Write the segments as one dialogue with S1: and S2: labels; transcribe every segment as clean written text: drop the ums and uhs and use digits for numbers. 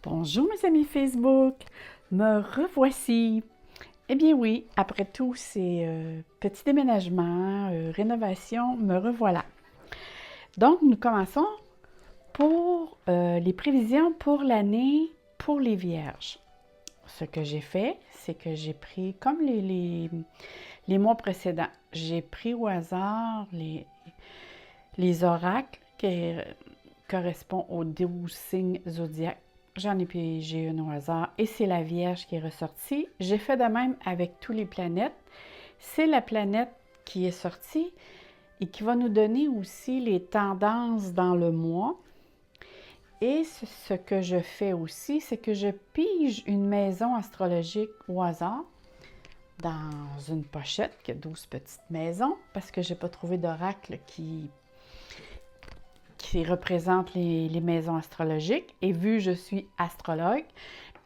S1: Bonjour mes amis Facebook, me revoici. Eh bien oui, après tous ces petits déménagements, rénovations, me revoilà. Donc nous commençons pour les prévisions pour l'année pour les Vierges. Ce que j'ai fait, c'est que j'ai pris, comme les mois précédents, j'ai pris au hasard les oracles qui correspondent aux 12 signes zodiaques. J'en ai pigé un au hasard et c'est la Vierge qui est ressortie. J'ai fait de même avec tous les planètes. C'est la planète qui est sortie et qui va nous donner aussi les tendances dans le mois. Et ce que je fais aussi, c'est que je pige une maison astrologique au hasard dans une pochette qui a 12 petites maisons parce que je n'ai pas trouvé d'oracle qui représente les maisons astrologiques. Et vu que je suis astrologue,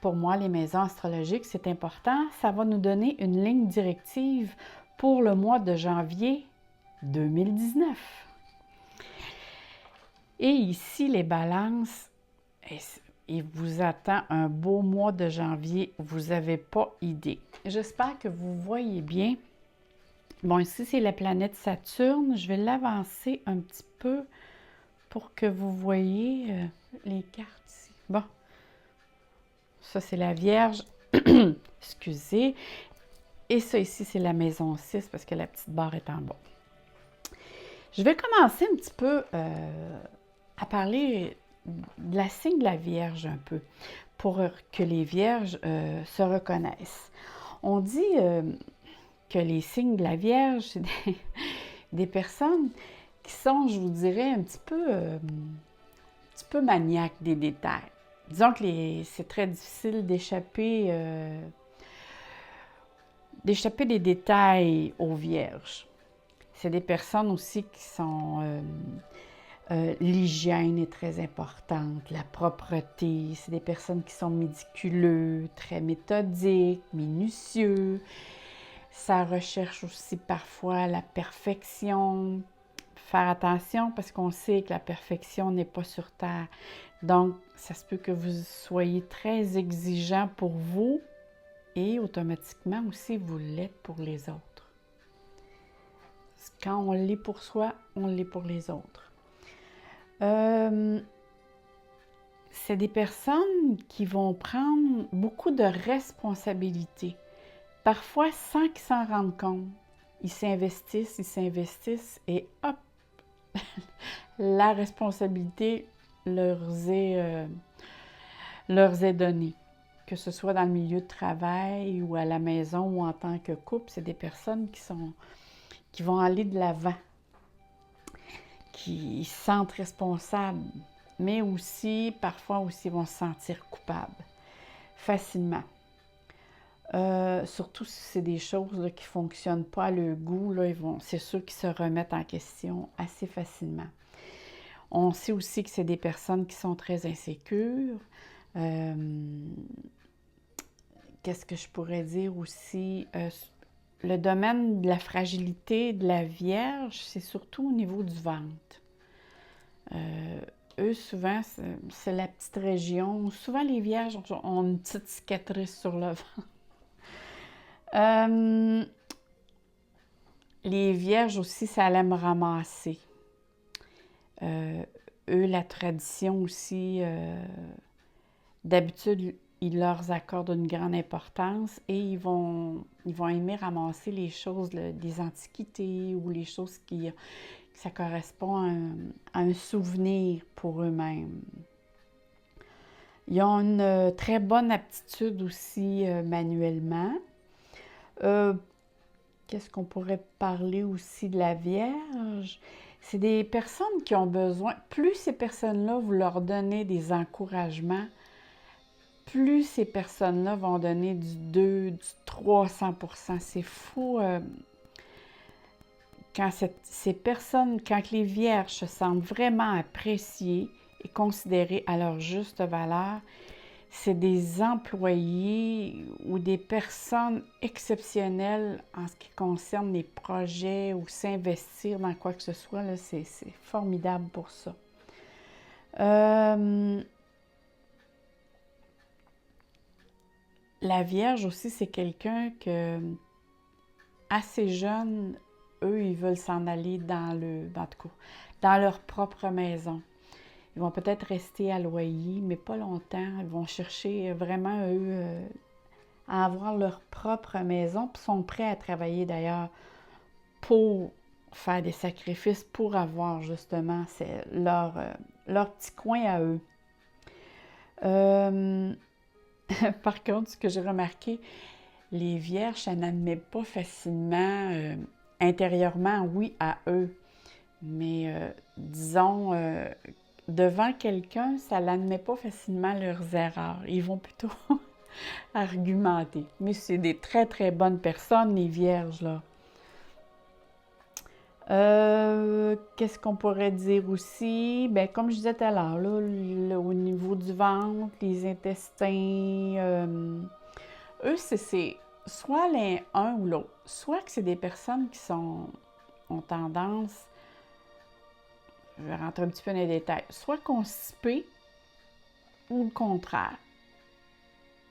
S1: pour moi, les maisons astrologiques, c'est important. Ça va nous donner une ligne directive pour le mois de janvier 2019. Et ici, les balances, il vous attend un beau mois de janvier. Vous n'avez pas idée. J'espère que vous voyez bien. Bon, ici, c'est la planète Saturne. Je vais l'avancer un petit peu pour que vous voyez les cartes ici. Bon, ça c'est la Vierge, excusez. Et ça ici, c'est la maison 6 parce que la petite barre est en bas. Je vais commencer un petit peu à parler de la signe de la Vierge un peu, pour que les Vierges se reconnaissent. On dit que les signes de la Vierge, c'est des personnes qui sont, je vous dirais, un petit peu maniaques des détails. Disons que c'est très difficile d'échapper des détails aux Vierges. C'est des personnes aussi qui sont... l'hygiène est très importante, la propreté. C'est des personnes qui sont méticuleux, très méthodiques, minutieux. Ça recherche aussi parfois la perfection. Faire attention parce qu'on sait que la perfection n'est pas sur terre. Donc, ça se peut que vous soyez très exigeant pour vous et automatiquement aussi vous l'êtes pour les autres. Quand on l'est pour soi, on l'est pour les autres. C'est des personnes qui vont prendre beaucoup de responsabilités, parfois sans qu'ils s'en rendent compte. Ils s'investissent et hop, la responsabilité leur est donnée. Que ce soit dans le milieu de travail ou à la maison ou en tant que couple, c'est des personnes qui vont aller de l'avant, qui se sentent responsables, mais aussi, parfois aussi, vont se sentir coupables facilement. Surtout si c'est des choses là, qui ne fonctionnent pas à leur goût, là, c'est sûr qu'ils se remettent en question assez facilement. On sait aussi que c'est des personnes qui sont très insécures. Qu'est-ce que je pourrais dire aussi? Le domaine de la fragilité de la Vierge, c'est surtout au niveau du ventre. Eux, souvent, c'est la petite région. Souvent, les Vierges ont une petite cicatrice sur le ventre. Les Vierges aussi, ça allait me ramasser. Eux, la tradition aussi, d'habitude, ils leur accordent une grande importance et ils vont aimer ramasser les choses des antiquités ou les choses qui ça correspond à un souvenir pour eux-mêmes. Ils ont une très bonne aptitude aussi manuellement. Qu'est-ce qu'on pourrait parler aussi de la Vierge? C'est des personnes qui ont besoin, plus ces personnes-là, vous leur donnez des encouragements, plus ces personnes-là vont donner du 2, du 300%. C'est fou quand ces personnes, quand les Vierges se sentent vraiment appréciées et considérées à leur juste valeur, c'est des employés ou des personnes exceptionnelles en ce qui concerne les projets ou s'investir dans quoi que ce soit. Là, c'est formidable pour ça. La Vierge aussi, c'est quelqu'un que, assez jeune, eux, ils veulent s'en aller en tout cas, dans leur propre maison. Ils vont peut-être rester à loyer, mais pas longtemps. Ils vont chercher vraiment, eux, à avoir leur propre maison, puis sont prêts à travailler d'ailleurs pour faire des sacrifices pour avoir justement leur petit coin à eux. Par contre, ce que j'ai remarqué, les vierges, ça n'admet pas facilement intérieurement, oui, à eux. Mais disons, devant quelqu'un, ça n'admet pas facilement leurs erreurs. Ils vont plutôt argumenter. Mais c'est des très, très bonnes personnes, les vierges, là. Qu'est-ce qu'on pourrait dire aussi? Bien, comme je disais tout à l'heure, là, au niveau du ventre, les intestins, eux, c'est soit l'un ou l'autre. Soit que c'est des personnes qui ont tendance, je vais rentrer un petit peu dans les détails, soit constipées ou le contraire.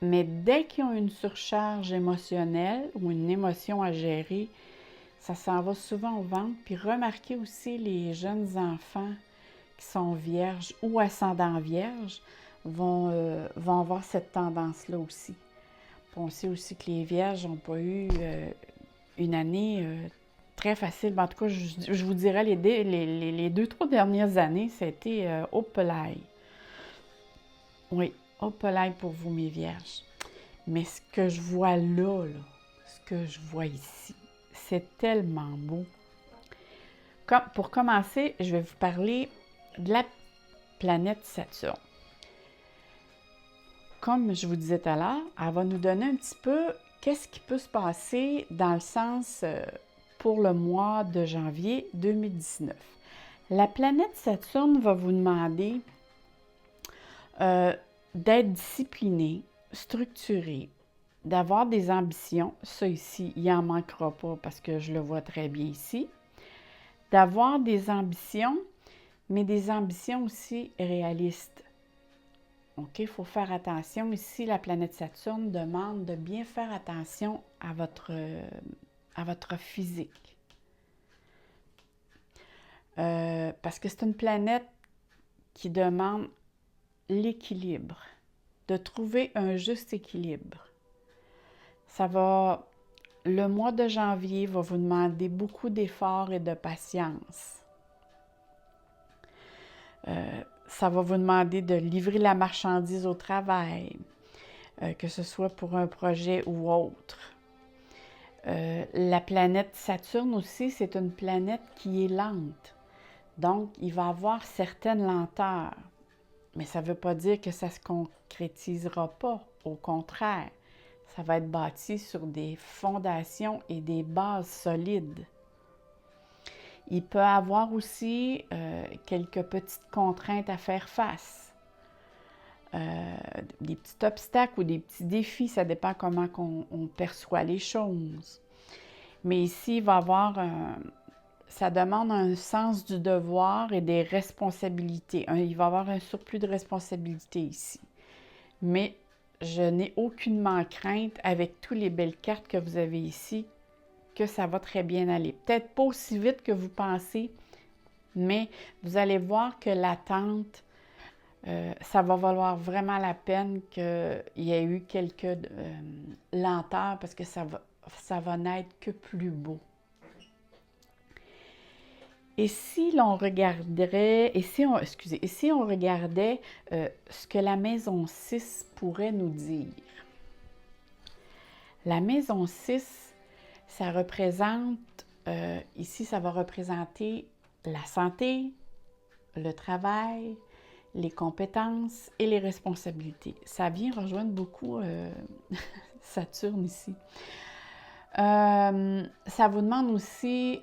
S1: Mais dès qu'ils ont une surcharge émotionnelle ou une émotion à gérer, ça s'en va souvent au ventre. Puis remarquez aussi les jeunes enfants qui sont vierges ou ascendants vierges vont avoir cette tendance-là aussi. Puis on sait aussi que les vierges n'ont pas eu une année très facile. En tout cas, je vous dirais, les 2-3 dernières années, c'était opelaille. Oui, opelaille pour vous, mes vierges. Mais ce que je vois là, ce que je vois ici, c'est tellement beau. Pour commencer, je vais vous parler de la planète Saturne. Comme je vous disais tout à l'heure, elle va nous donner un petit peu qu'est-ce qui peut se passer dans le sens pour le mois de janvier 2019. La planète Saturne va vous demander d'être discipliné, structuré, d'avoir des ambitions. Ça ici, il n'en manquera pas parce que je le vois très bien ici. D'avoir des ambitions, mais des ambitions aussi réalistes. OK, il faut faire attention. Ici, la planète Saturne demande de bien faire attention à votre physique. Parce que c'est une planète qui demande l'équilibre, de trouver un juste équilibre. Le mois de janvier va vous demander beaucoup d'efforts et de patience. Ça va vous demander de livrer la marchandise au travail, que ce soit pour un projet ou autre. La planète Saturne aussi, c'est une planète qui est lente. Donc, il va y avoir certaines lenteurs. Mais ça ne veut pas dire que ça ne se concrétisera pas. Au contraire, ça va être bâti sur des fondations et des bases solides. Il peut y avoir aussi quelques petites contraintes à faire face. Des petits obstacles ou des petits défis, ça dépend comment on perçoit les choses. Mais ici, il va y avoir ça demande un sens du devoir et des responsabilités. Il va y avoir un surplus de responsabilités ici. Mais je n'ai aucunement crainte avec toutes les belles cartes que vous avez ici que ça va très bien aller. Peut-être pas aussi vite que vous pensez, mais vous allez voir que l'attente, ça va valoir vraiment la peine qu'il y ait eu quelques lenteurs parce que ça va n'être que plus beau. Et si l'on regardait, si on regardait ce que la maison 6 pourrait nous dire. La maison 6, ça représente, ici, ça va représenter la santé, le travail, les compétences et les responsabilités. Ça vient rejoindre beaucoup Saturne ici. Ça vous demande aussi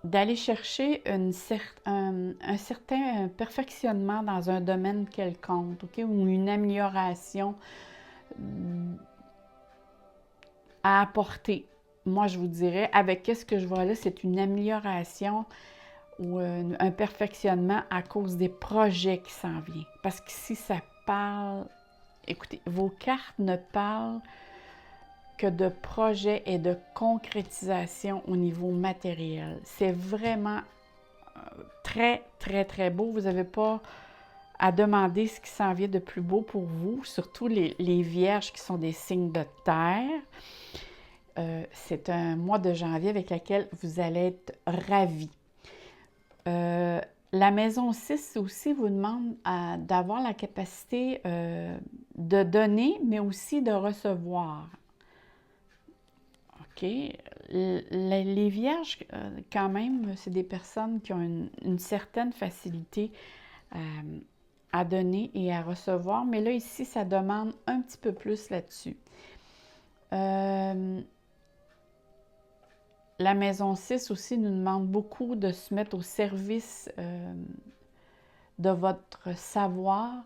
S1: d'aller chercher un certain perfectionnement dans un domaine quelconque, okay? Ou une amélioration à apporter. Moi, je vous dirais, avec qu'est-ce que je vois là, c'est une amélioration ou un perfectionnement à cause des projets qui s'en viennent. Parce qu'ici, ça parle écoutez, vos cartes ne parlent que de projets et de concrétisation au niveau matériel. C'est vraiment très, très, très beau. Vous n'avez pas à demander ce qui s'en vient de plus beau pour vous, surtout les vierges qui sont des signes de terre. C'est un mois de janvier avec lequel vous allez être ravis. La maison 6 aussi vous demande d'avoir la capacité de donner, mais aussi de recevoir. OK? Les vierges, quand même, c'est des personnes qui ont une certaine facilité à donner et à recevoir, mais là, ici, ça demande un petit peu plus là-dessus. La maison 6 aussi nous demande beaucoup de se mettre au service de votre savoir,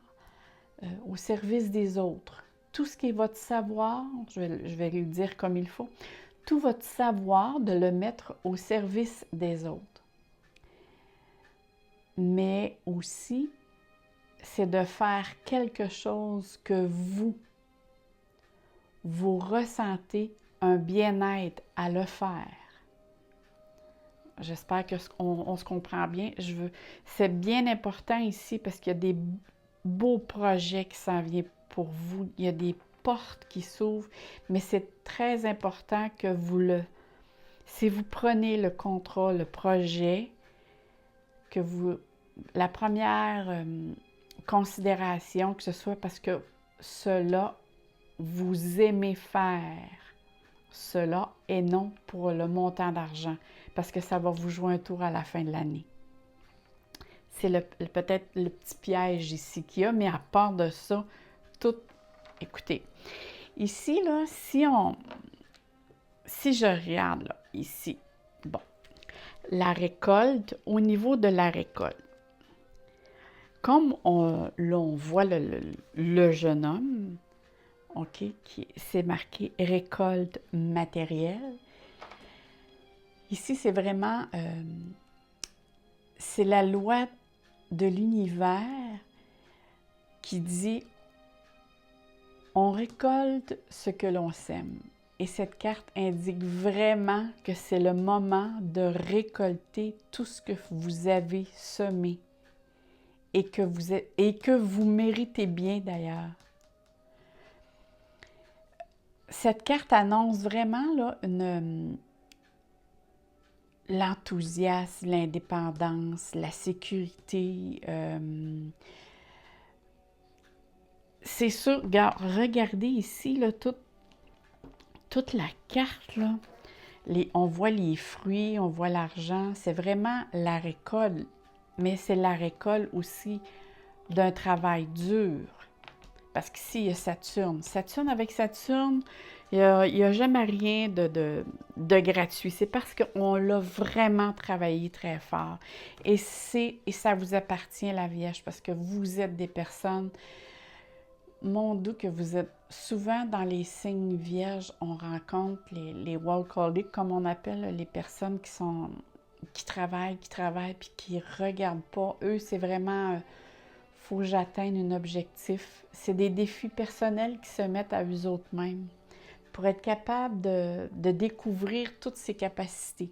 S1: au service des autres. Tout ce qui est votre savoir, je vais le dire comme il faut, tout votre savoir, de le mettre au service des autres. Mais aussi, c'est de faire quelque chose que vous ressentez un bien-être à le faire. J'espère qu'on se comprend bien. C'est bien important ici parce qu'il y a des beaux projets qui s'en viennent pour vous. Il y a des portes qui s'ouvrent, mais c'est très important que si vous prenez le contrôle, le projet, la première considération, que ce soit parce que cela, vous aimez faire cela et non pour le montant d'argent, parce que ça va vous jouer un tour à la fin de l'année. C'est peut-être le petit piège ici qu'il y a, mais à part de ça, tout... Écoutez, ici, là, si je regarde, là, ici, bon, la récolte, au niveau de la récolte, comme on voit le jeune homme, OK, c'est marqué « récolte matérielle ». Ici, c'est vraiment, c'est la loi de l'univers qui dit « on récolte ce que l'on sème ». Et cette carte indique vraiment que c'est le moment de récolter tout ce que vous avez semé et que vous méritez bien d'ailleurs. Cette carte annonce vraiment là, l'enthousiasme, l'indépendance, la sécurité. C'est sûr, regardez ici, là, toute la carte, là, on voit les fruits, on voit l'argent, c'est vraiment la récolte, mais c'est la récolte aussi d'un travail dur. Parce qu'ici, il y a Saturne. Avec Saturne, il n'y a jamais rien de gratuit. C'est parce qu'on l'a vraiment travaillé très fort. Et ça vous appartient, la Vierge, parce que vous êtes des personnes, mon Dieu, que vous êtes souvent dans les signes vierges, on rencontre les workaholics, comme on appelle, les personnes qui travaillent, puis qui ne regardent pas. Eux, c'est vraiment... faut que j'atteigne un objectif. C'est des défis personnels qui se mettent à eux autres mêmes pour être capable de découvrir toutes ses capacités.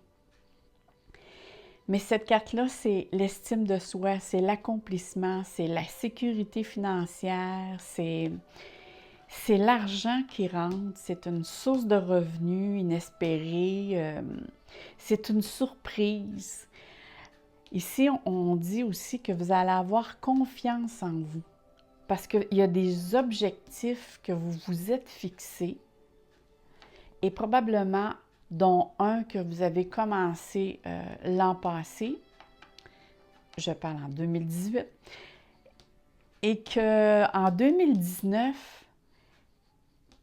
S1: Mais cette carte-là, c'est l'estime de soi, c'est l'accomplissement, c'est la sécurité financière, c'est l'argent qui rentre, c'est une source de revenus inespérée, c'est une surprise. Ici, on dit aussi que vous allez avoir confiance en vous parce qu'il y a des objectifs que vous vous êtes fixés et probablement dont un que vous avez commencé l'an passé, je parle en 2018, et qu'en 2019,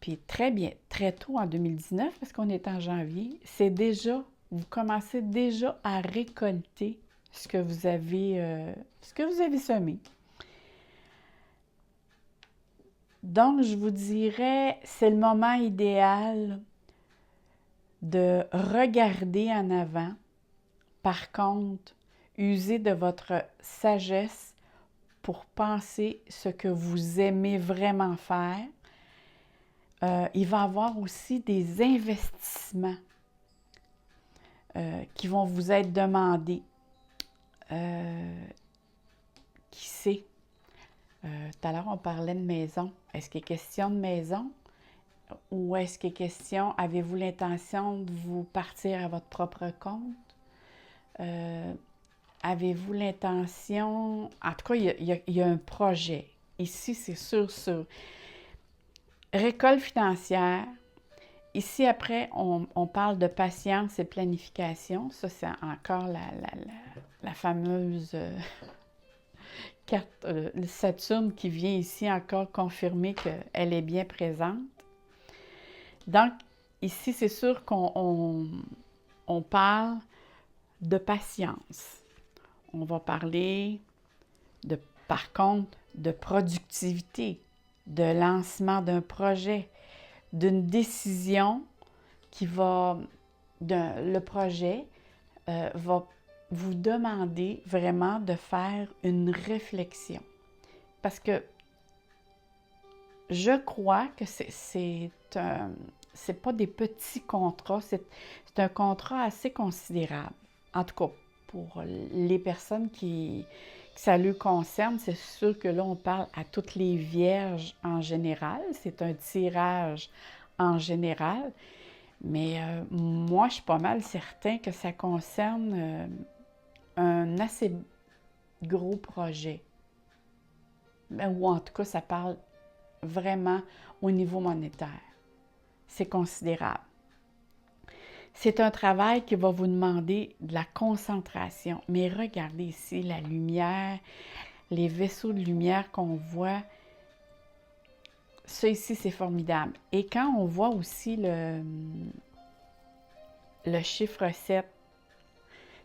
S1: puis très tôt en 2019, parce qu'on est en janvier, vous commencez déjà à récolter ce que vous avez semé. Donc, je vous dirais, c'est le moment idéal de regarder en avant. Par contre, usez de votre sagesse pour penser ce que vous aimez vraiment faire. Il va y avoir aussi des investissements qui vont vous être demandés. Qui sait? Tout à l'heure, on parlait de maison. Est-ce qu'il est question de maison? Ou est-ce qu'il est question, avez-vous l'intention de vous partir à votre propre compte? Avez-vous l'intention... En tout cas, il y a un projet. Ici, c'est sûr. Récolte financière. Ici, après, on parle de patience et planification. Ça, c'est encore la fameuse carte Saturne qui vient ici encore confirmer qu'elle est bien présente. Donc, ici, c'est sûr qu'on parle de patience. On va parler, par contre, de productivité, de lancement d'un projet, d'une décision le projet va vous demander vraiment de faire une réflexion. Parce que je crois que c'est pas des petits contrats, c'est un contrat assez considérable. En tout cas, pour les personnes qui ça lui concerne, c'est sûr que là, on parle à toutes les vierges en général. C'est un tirage en général. Mais moi, je suis pas mal certain que ça concerne un assez gros projet. Ou en tout cas, ça parle vraiment au niveau monétaire. C'est considérable. C'est un travail qui va vous demander de la concentration. Mais regardez ici la lumière, les vaisseaux de lumière qu'on voit. Ça ici, c'est formidable. Et quand on voit aussi le chiffre 7,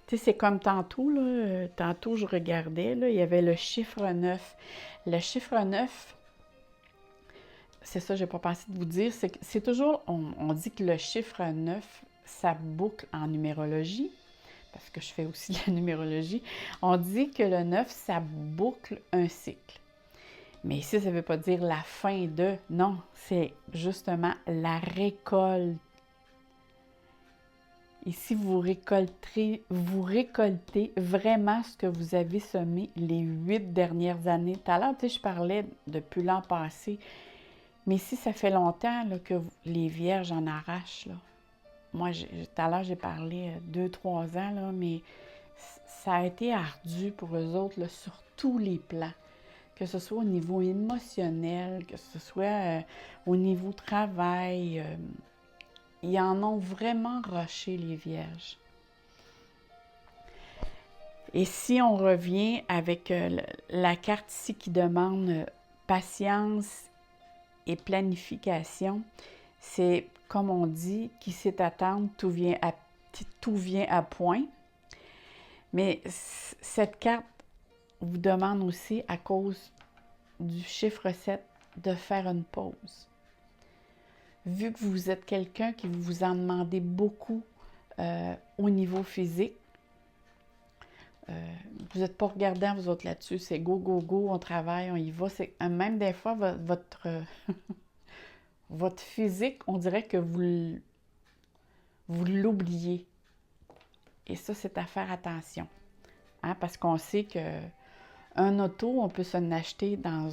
S1: tu sais, c'est comme tantôt, là, tantôt je regardais, là, il y avait le chiffre 9. Le chiffre 9, c'est ça, je n'ai pas pensé de vous dire, c'est toujours, on dit que le chiffre 9, ça boucle en numérologie, parce que je fais aussi de la numérologie. On dit que le 9, ça boucle un cycle. Mais ici, ça ne veut pas dire la fin de, non, c'est justement la récolte. Ici, vous récoltez vraiment ce que vous avez semé les 8 dernières années. Tout à l'heure, tu sais, je parlais depuis l'an passé, mais ici, ça fait longtemps là, que les vierges en arrachent, là. Moi, tout à l'heure, j'ai parlé 2-3 ans, là, mais ça a été ardu pour eux autres là, sur tous les plans. Que ce soit au niveau émotionnel, que ce soit au niveau travail. Ils en ont vraiment rushé, les vierges. Et si on revient avec la carte ici qui demande patience et planification, c'est comme on dit, qui sait attendre, tout vient à point. Mais cette carte vous demande aussi, à cause du chiffre 7, de faire une pause. Vu que vous êtes quelqu'un qui vous en demandez beaucoup au niveau physique, vous n'êtes pas regardant vous autres là-dessus, c'est go, go, go, on travaille, on y va. Même des fois, votre physique, on dirait que vous l'oubliez. Et ça, c'est à faire attention. Hein, parce qu'on sait qu'un auto, on peut s'en acheter dans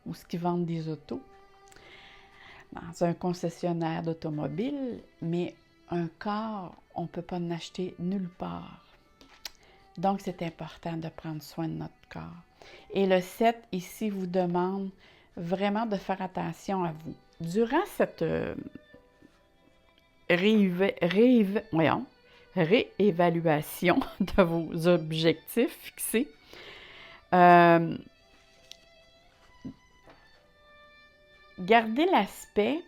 S1: où ce qu'ils vendent des autos, dans un concessionnaire d'automobile, mais un corps, on ne peut pas en acheter nulle part. Donc, c'est important de prendre soin de notre corps. Et le 7, ici, vous demande vraiment de faire attention à vous. Durant cette réévaluation de vos objectifs fixés, gardez l'aspect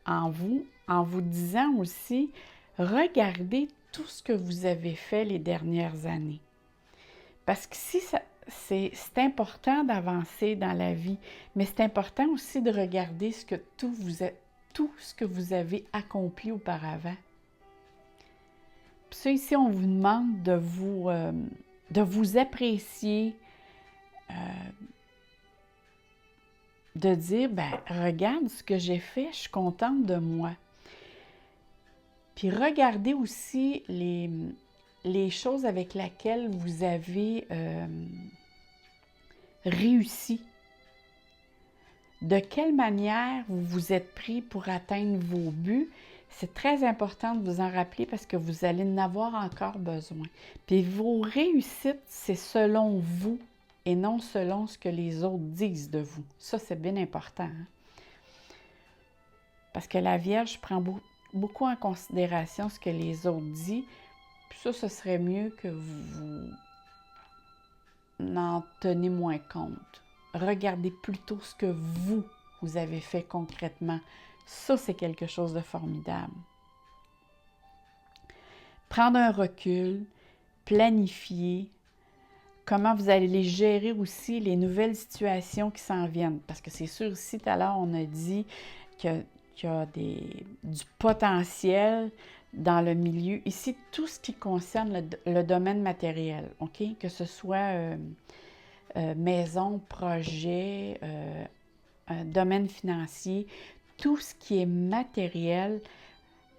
S1: en vous disant aussi, regardez tout ce que vous avez fait les dernières années. Parce que si c'est important d'avancer dans la vie, mais c'est important aussi de regarder tout ce que vous avez accompli auparavant. Puis ça, ici, on vous demande de vous apprécier, de dire, ben regarde ce que j'ai fait, je suis contente de moi. Puis regardez aussi les choses avec lesquelles vous avez réussi. De quelle manière vous vous êtes pris pour atteindre vos buts. C'est très important de vous en rappeler parce que vous allez en avoir encore besoin. Puis vos réussites, c'est selon vous et non selon ce que les autres disent de vous. Ça, c'est bien important. Hein? Parce que la Vierge prend beaucoup en considération ce que les autres disent. Puis ça, ce serait mieux que vous n'en tenez moins compte. Regardez plutôt ce que vous avez fait concrètement. Ça, c'est quelque chose de formidable. Prendre un recul, planifier, comment vous allez gérer aussi les nouvelles situations qui s'en viennent. Parce que c'est sûr, ici, tout à l'heure, on a dit qu'il y a du potentiel dans le milieu. Ici, tout ce qui concerne le domaine matériel, OK? Que ce soit maison, projet, domaine financier, tout ce qui est matériel,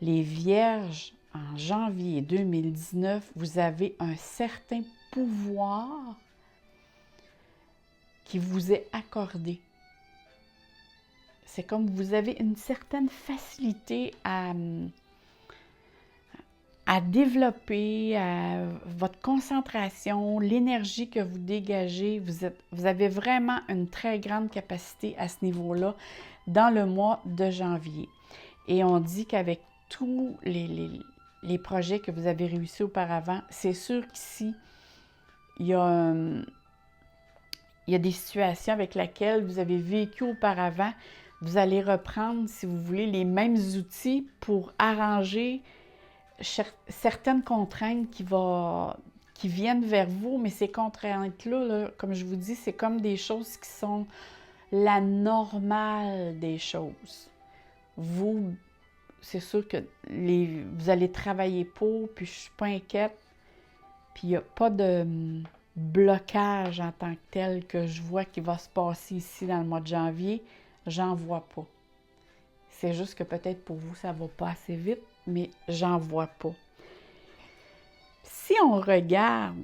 S1: les Vierges, en janvier 2019, vous avez un certain pouvoir qui vous est accordé. C'est comme vous avez une certaine facilité à développer votre concentration, l'énergie que vous dégagez. Vous avez vraiment une très grande capacité à ce niveau-là dans le mois de janvier. Et on dit qu'avec tous les projets que vous avez réussi auparavant, c'est sûr qu'ici, il y a des situations avec lesquelles vous avez vécu auparavant. Vous allez reprendre, si vous voulez, les mêmes outils pour arranger certaines contraintes qui viennent vers vous, mais ces contraintes-là, là, comme je vous dis, c'est comme des choses qui sont la normale des choses. Vous, c'est sûr que vous allez travailler pour, puis je ne suis pas inquiète, puis il n'y a pas de blocage en tant que tel que je vois qui va se passer ici dans le mois de janvier, j'en vois pas. C'est juste que peut-être pour vous, ça ne va pas assez vite, mais j'en vois pas. Si on regarde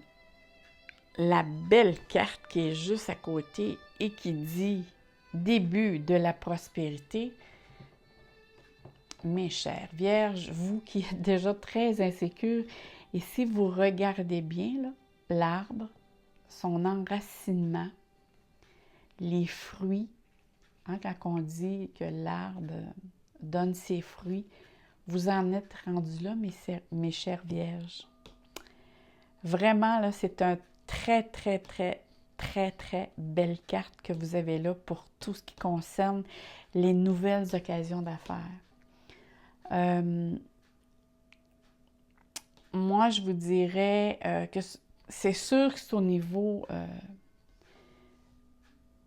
S1: la belle carte qui est juste à côté et qui dit « Début de la prospérité », mes chères Vierges, vous qui êtes déjà très insécures, et si vous regardez bien l'arbre, son enracinement, les fruits, hein, quand on dit que l'arbre donne ses fruits, vous en êtes rendu là, mes chères Vierges. Vraiment, là, c'est un très, très, très, très, très belle carte que vous avez là pour tout ce qui concerne les nouvelles occasions d'affaires. Moi, je vous dirais que c'est sûr que c'est au niveau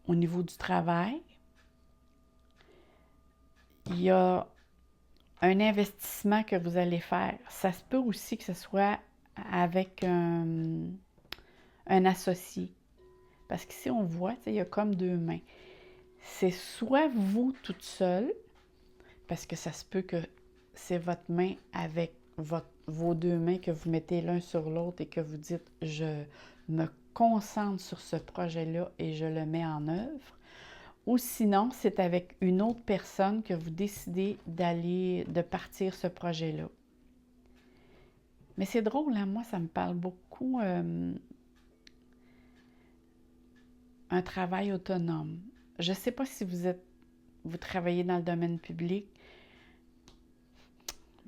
S1: du travail. Il y a un investissement que vous allez faire. Ça se peut aussi que ce soit avec un associé. Parce qu'ici, on voit, il y a comme deux mains. C'est soit vous toute seule, parce que ça se peut que c'est votre main avec vos deux mains que vous mettez l'un sur l'autre et que vous dites « je me concentre sur ce projet-là et je le mets en œuvre ». Ou sinon, c'est avec une autre personne que vous décidez de partir ce projet-là. Mais c'est drôle, hein? Moi, ça me parle beaucoup un travail autonome. Je ne sais pas si vous travaillez dans le domaine public,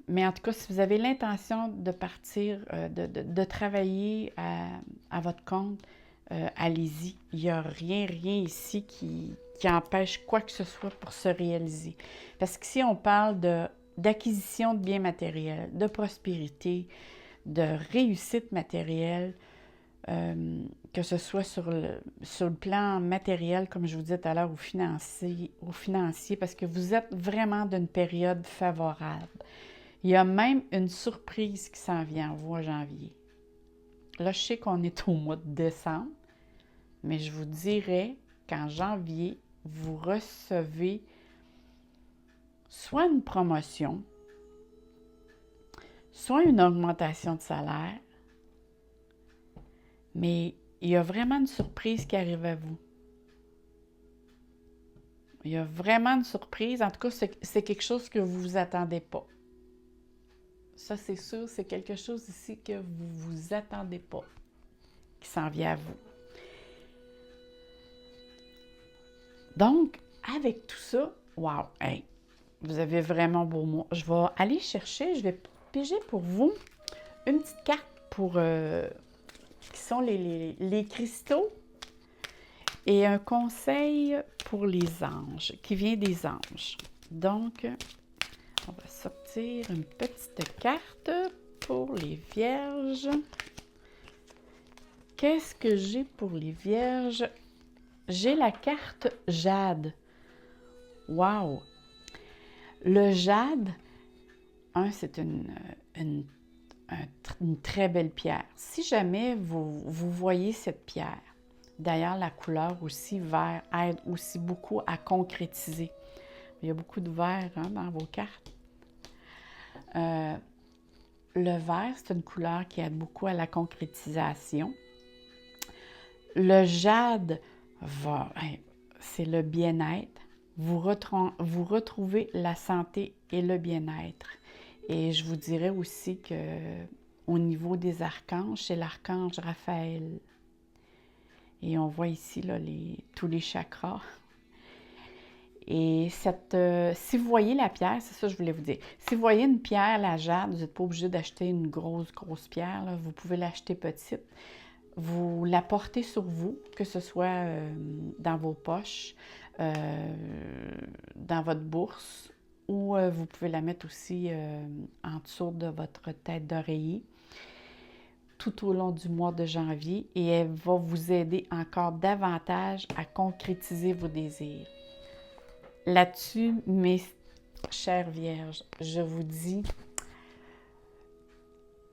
S1: mais en tout cas, si vous avez l'intention de partir, de travailler à votre compte, allez-y. Il n'y a rien ici qui empêche quoi que ce soit pour se réaliser. Parce qu'ici, on parle d'acquisition de biens matériels, de prospérité, de réussite matérielle, que ce soit sur le plan matériel, comme je vous disais tout à l'heure, ou financier, parce que vous êtes vraiment d'une période favorable. Il y a même une surprise qui s'en vient en vous en janvier. Là, je sais qu'on est au mois de décembre, mais je vous dirais qu'en janvier, vous recevez soit une promotion, soit une augmentation de salaire, mais il y a vraiment une surprise qui arrive à vous. Il y a vraiment une surprise. En tout cas, c'est quelque chose que vous ne vous attendez pas. Ça, c'est sûr, c'est quelque chose ici que vous ne vous attendez pas, qui s'en vient à vous. Donc, avec tout ça, wow, hey, vous avez vraiment beau mois. Je vais aller chercher, je vais piger pour vous une petite carte pour qui sont les cristaux et un conseil pour les anges, qui vient des anges. Donc, on va sortir une petite carte pour les vierges. Qu'est-ce que j'ai pour les vierges? J'ai la carte jade. Wow! Le jade, c'est une très belle pierre. Si jamais vous voyez cette pierre, d'ailleurs, la couleur aussi vert aide aussi beaucoup à concrétiser. Il y a beaucoup de vert dans vos cartes. Le vert, c'est une couleur qui aide beaucoup à la concrétisation. Le jade c'est le bien-être. Vous retrouvez la santé et le bien-être. Et je vous dirais aussi que au niveau des archanges, c'est l'archange Raphaël. Et on voit ici là, tous les chakras. Et si vous voyez la pierre, c'est ça que je voulais vous dire. Si vous voyez une pierre, la jade, vous n'êtes pas obligé d'acheter une grosse pierre. Là. Vous pouvez l'acheter petite. Vous la portez sur vous, que ce soit dans vos poches, dans votre bourse, ou vous pouvez la mettre aussi en dessous de votre tête d'oreiller tout au long du mois de janvier et elle va vous aider encore davantage à concrétiser vos désirs. Là-dessus, mes chères vierges, je vous dis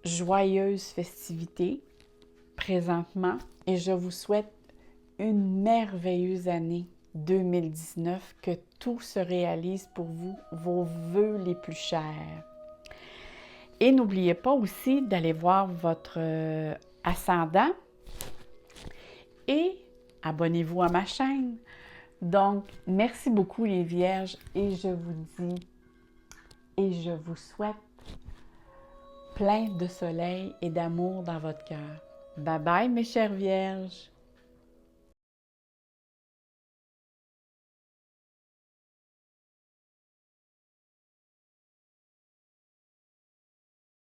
S1: joyeuses festivités présentement et je vous souhaite une merveilleuse année 2019, que tout se réalise pour vous, vos vœux les plus chers. Et n'oubliez pas aussi d'aller voir votre ascendant et abonnez-vous à ma chaîne. Donc, merci beaucoup les vierges et je vous dis et je vous souhaite plein de soleil et d'amour dans votre cœur. Bye bye mes chères vierges!